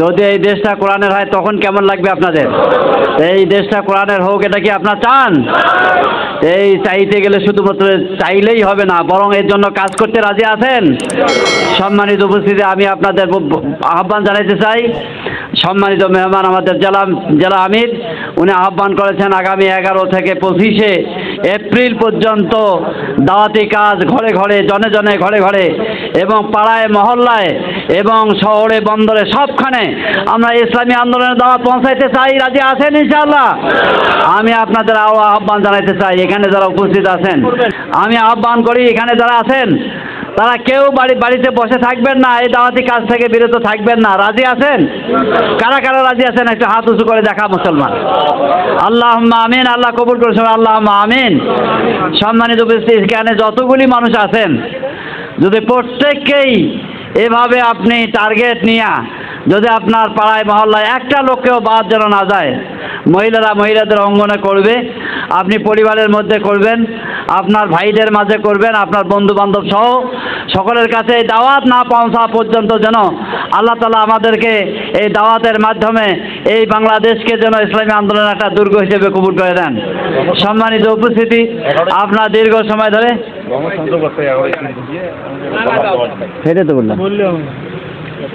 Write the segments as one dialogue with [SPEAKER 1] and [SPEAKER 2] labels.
[SPEAKER 1] যদি এই দেশটা কোরআনের হয় তখন কেমন লাগবে আপনাদের? এই দেশটা কোরআনের হোক, এটা কি আপনারা চান? এই চাইতে গেলে শুধুমাত্র চাইলেই হবে না, বরং এর জন্য কাজ করতে রাজি আছেন? সম্মানিত উপস্থিতি, আমি আপনাদের আহ্বান জানাইতে চাই। সম্মানিত মেহমান আমাদের জেলা আমির, উনি আহ্বান করেছেন আগামী 11 থেকে 25 এপ্রিল পর্যন্ত দাওয়াতি কাজ ঘরে ঘরে, জনে জনে, ঘরে ঘরে এবং পাড়ায় মহল্লায় এবং শহরে বন্দরে সবখানে আমরা ইসলামী আন্দোলনের দাওয়াত পৌঁছাইতে চাই। রাজি আছেন ইনশাআল্লাহ? আমি আপনাদের আহ্বান জানাইতে চাই, এখানে যারা উপস্থিত আছেন আমি আহ্বান করি, এখানে যারা আছেন তারা কেউ বাড়িতে বসে থাকবেন না, এই দাওয়াতি কাজ থেকে বিরত থাকবেন না। রাজি আছেন? কারা কারা রাজি আছেন একটু হাত উঁচু করে দেখা মুসলমান। আল্লাহুম্মা আমিন। আল্লাহ কবুল করেছেন, আল্লাহুম্মা আমিন। সম্মানিত উপস্থিতি, এখানে যতগুলি মানুষ আছেন যদি প্রত্যেককেই এভাবে আপনি টার্গেট নিয়ে যদি আপনার পাড়ায় মহল্লায় একটা লোককেও বাদ যেন না যায়, মহিলারা মহিলাদের অঙ্গনে করবে, আপনি পরিবারের মধ্যে করবেন, আপনার ভাইদের মাঝে করবেন, আপনার বন্ধু বান্ধব সহ সকলের কাছে এই দাওয়াত না পৌঁছা পর্যন্ত যেন আল্লাহ তাআলা আমাদেরকে এই দাওয়াতের মাধ্যমে এই বাংলাদেশকে যেন ইসলামী আন্দোলনের একটা দুর্গ হিসেবে কবুল করে দেন। সম্মানিত উপস্থিতি, আপনার দীর্ঘ সময় ধরে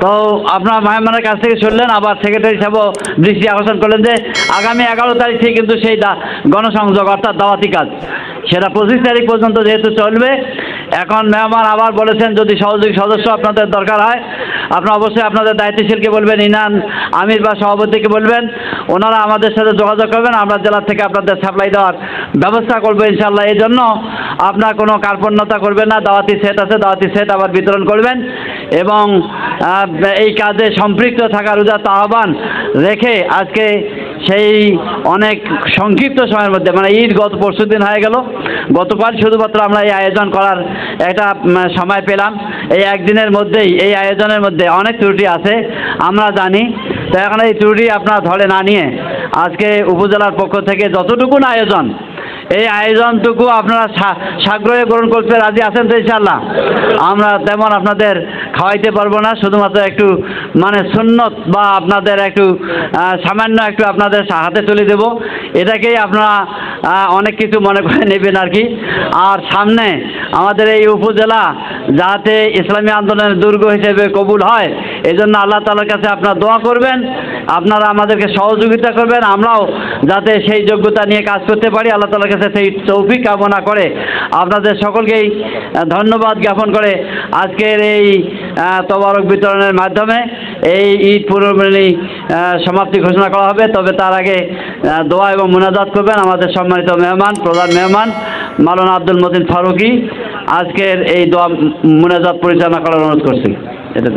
[SPEAKER 1] তো আপনার মেহমানের কাছ থেকে শুনলেন, আবার সেক্রেটারি সাহেব দৃষ্টি আকর্ষণ করলেন যে আগামী 11 তারিখ থেকে কিন্তু সেই গণসংযোগ অর্থাৎ দাওয়াতি কাজ সেটা 25 তারিখ পর্যন্ত যেহেতু চলবে। এখন মেহমান আবার বলেছেন যদি সহযোগী সদস্য আপনাদের দরকার হয় আপনারা অবশ্যই আপনাদের দায়িত্বশীলকে বলবেন, ইনান আমির বা সভাপতিকে বলবেন, ওনারা আমাদের সাথে যোগাযোগ করবেন, আমরা জেলা থেকে আপনাদের সাপ্লাই দেওয়ার ব্যবস্থা করবো ইনশাআল্লাহ। এই জন্য আপনার কোনো কার্পণ্যতা করবেন না, দাওয়াতি সেট আছে, দাওয়াতি সেট আবার বিতরণ করবেন এবং এই কাজে সম্পৃক্ত থাকার উদাত্ত আহ্বান রেখে আজকে সেই অনেক সংক্ষিপ্ত সময়ের মধ্যে, মানে ঈদ গত পরশুদিন হয়ে গেল, গতকাল শুধুমাত্র আমরা এই আয়োজন করার একটা সময় পেলাম। এই একদিনের মধ্যেই এই আয়োজনের মধ্যে অনেক ত্রুটি আছে আমরা জানি, তো এখন এই ত্রুটি আপনারা ধরে না নিয়ে আজকে উপজেলার পক্ষ থেকে যতটুকু আয়োজন, এই আয়োজনটুকু আপনারা সাগ্রহে গ্রহণ করতে রাজি আছেন তো ইনশাআল্লাহ? আমরা তেমন আপনাদের খাওয়াইতে পারবো না, শুধুমাত্র একটু মানে সুন্নত বা আপনাদের একটু সামান্য একটু আপনাদের হাতে তুলে দেব, এটাকেই আপনারা অনেক কিছু মনে করে নেবেন আর কি। আর সামনে আমাদের এই উপজেলা যাতে ইসলামী আন্দোলনের দুর্গ হিসেবে কবুল হয়, এই জন্য আল্লাহ তাআলার কাছে আপনারা দোয়া করবেন, আপনারা আমাদেরকে সহযোগিতা করবেন, আমরাও যাতে সেই যোগ্যতা নিয়ে কাজ করতে পারি। আল্লাহ তাআলার কাছে সেই তৌফিক কামনা করে আপনাদের সকলকেই ধন্যবাদ জ্ঞাপন করে আজকের এই তবারক বিতরণের মাধ্যমে এই ঈদ পূর্বমিলনী সমাপ্তি ঘোষণা করা হবে। তবে তার আগে দোয়া এবং মুনাজাত করবেন আমাদের সম্মানিত মেহমান, প্রধান মেহমান মাওলানা আব্দুল মতিন ফারুকী। আজকের এই দোয়া মুনাজাত পরিচালনা করার অনুরোধ করছি। এটা